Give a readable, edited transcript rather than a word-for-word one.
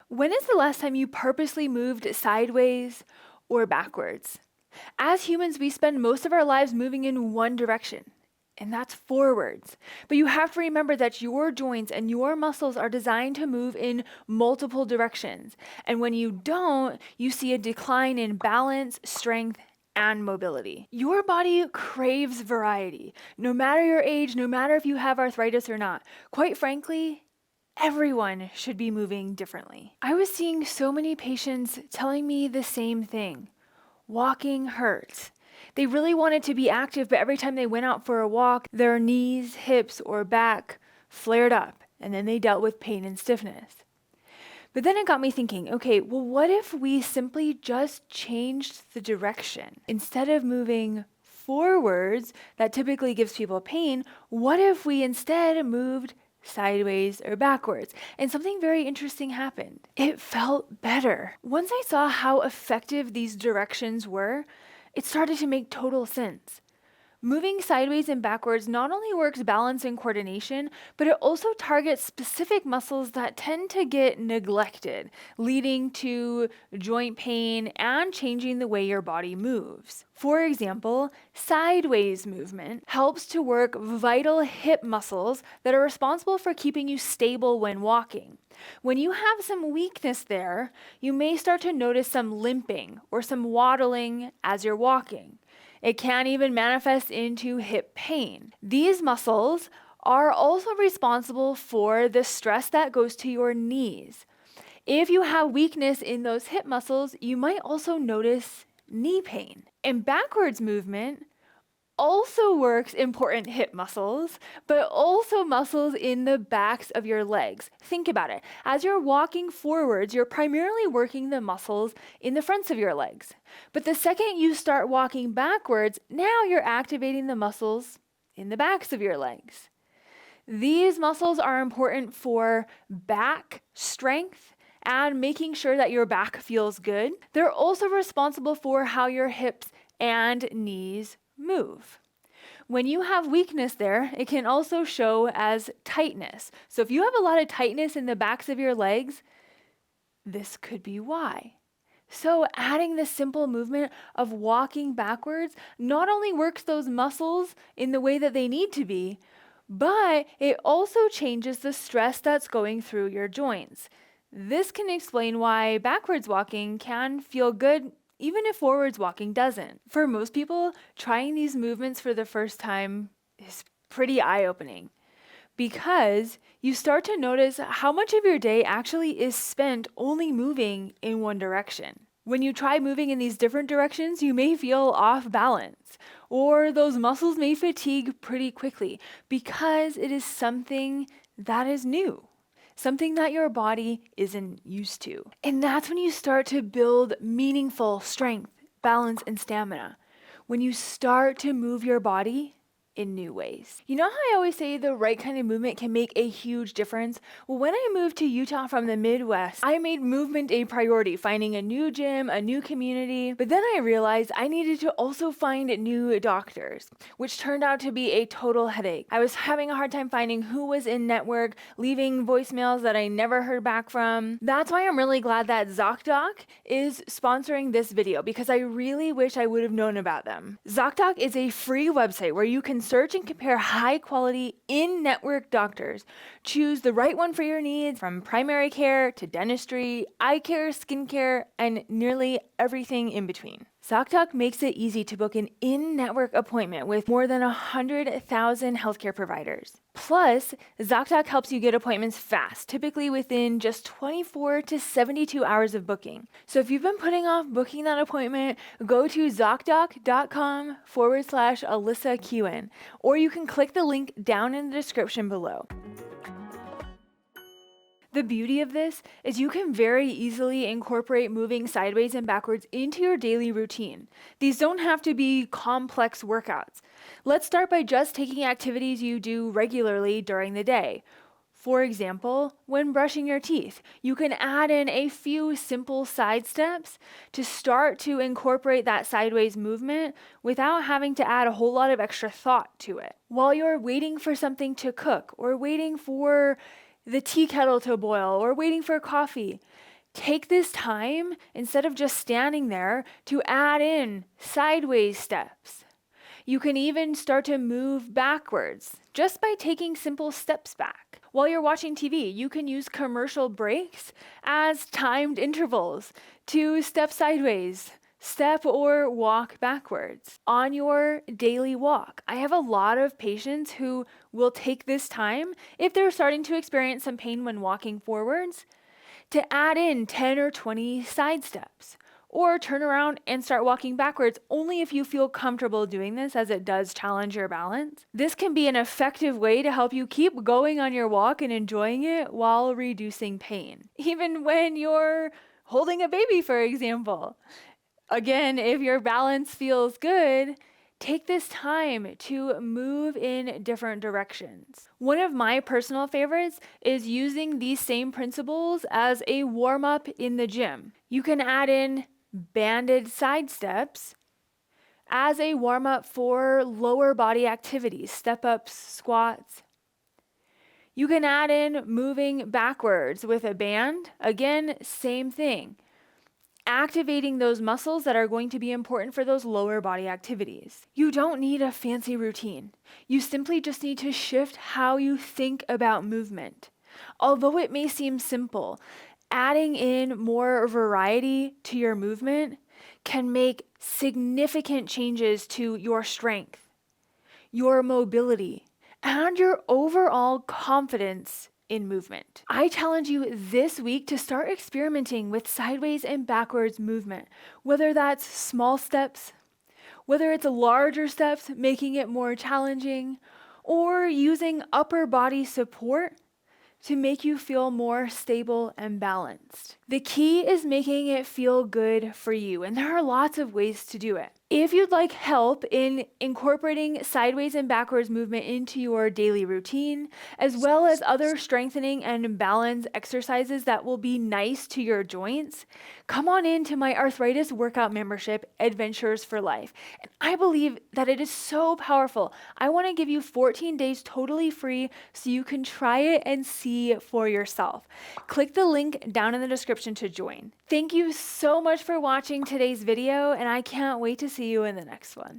When is the last time you purposely moved sideways or backwards? As humans, we spend most of our lives moving in one direction, and that's forwards. But you have to remember that your joints and your muscles are designed to move in multiple directions. And when you don't, you see a decline in balance, strength, and mobility. Your body craves variety, no matter your age, no matter if you have arthritis or not. Quite frankly, everyone should be moving differently. I was seeing so many patients telling me the same thing. Walking hurts. They really wanted to be active, but every time they went out for a walk, their knees, hips, or back flared up, and then they dealt with pain and stiffness. But then it got me thinking, okay, well, what if we simply just changed the direction? Instead of moving forwards, that typically gives people pain, what if we instead moved sideways or backwards? And something very interesting happened. It felt better. Once I saw how effective these directions were, it started to make total sense. Moving sideways and backwards not only works balance and coordination, but it also targets specific muscles that tend to get neglected, leading to joint pain and changing the way your body moves. For example, sideways movement helps to work vital hip muscles that are responsible for keeping you stable when walking. When you have some weakness there, you may start to notice some limping or some waddling as you're walking. It can even manifest into hip pain. These muscles are also responsible for the stress that goes to your knees. If you have weakness in those hip muscles, you might also notice knee pain. And backwards movement also works important hip muscles, but also muscles in the backs of your legs. Think about it. As you're walking forwards, you're primarily working the muscles in the fronts of your legs. But the second you start walking backwards, now you're activating the muscles in the backs of your legs. These muscles are important for back strength and making sure that your back feels good. They're also responsible for how your hips and knees move. When you have weakness there, it can also show as tightness. So if you have a lot of tightness in the backs of your legs, this could be why. So adding the simple movement of walking backwards not only works those muscles in the way that they need to be, but it also changes the stress that's going through your joints. This can explain why backwards walking can feel good even if forwards walking doesn't. For most people, trying these movements for the first time is pretty eye-opening because you start to notice how much of your day actually is spent only moving in one direction. When you try moving in these different directions, you may feel off balance, or those muscles may fatigue pretty quickly because it is something that is new. Something that your body isn't used to. And that's when you start to build meaningful strength, balance, and stamina. When you start to move your body in new ways. You know how I always say the right kind of movement can make a huge difference? Well, when I moved to Utah from the Midwest, I made movement a priority, finding a new gym, a new community. But then I realized I needed to also find new doctors, which turned out to be a total headache. I was having a hard time finding who was in network, leaving voicemails that I never heard back from. That's why I'm really glad that ZocDoc is sponsoring this video because I really wish I would have known about them. ZocDoc is a free website where you can search and compare high-quality in-network doctors. Choose the right one for your needs, from primary care to dentistry, eye care, skincare, and nearly everything in between. ZocDoc makes it easy to book an in-network appointment with more than 100,000 healthcare providers. Plus, ZocDoc helps you get appointments fast, typically within just 24 to 72 hours of booking. So if you've been putting off booking that appointment, go to ZocDoc.com/AlyssaQN, or you can click the link down in the description below. The beauty of this is you can very easily incorporate moving sideways and backwards into your daily routine. These don't have to be complex workouts. Let's start by just taking activities you do regularly during the day. For example, when brushing your teeth, you can add in a few simple side steps to start to incorporate that sideways movement without having to add a whole lot of extra thought to it. While you're waiting for something to cook or waiting for the tea kettle to boil or waiting for coffee, Take this time, instead of just standing there, to add in sideways steps. You can even start to move backwards just by taking simple steps back. While you're watching TV, you can use commercial breaks as timed intervals to step sideways, step or walk backwards. On your daily walk, I have a lot of patients who will take this time, if they're starting to experience some pain when walking forwards, to add in 10 or 20 side steps. Or turn around and start walking backwards only if you feel comfortable doing this, as it does challenge your balance. This can be an effective way to help you keep going on your walk and enjoying it while reducing pain. Even when you're holding a baby, for example. Again, if your balance feels good, take this time to move in different directions. One of my personal favorites is using these same principles as a warm-up in the gym. You can add in banded side steps as a warm-up for lower body activities, step-ups, squats. You can add in moving backwards with a band. Again, same thing. Activating those muscles that are going to be important for those lower body activities. You don't need a fancy routine. You simply just need to shift how you think about movement. Although it may seem simple, adding in more variety to your movement can make significant changes to your strength, your mobility, and your overall confidence in movement. I challenge you this week to start experimenting with sideways and backwards movement, whether that's small steps, whether it's larger steps, making it more challenging, or using upper body support to make you feel more stable and balanced. The key is making it feel good for you, and there are lots of ways to do it. If you'd like help in incorporating sideways and backwards movement into your daily routine, as well as other strengthening and balance exercises that will be nice to your joints, come on into my arthritis workout membership, Adventures for Life. And I believe that it is so powerful. I want to give you 14 days totally free so you can try it and see for yourself. Click the link down in the description to join. Thank you so much for watching today's video, and I can't wait to see you in the next one.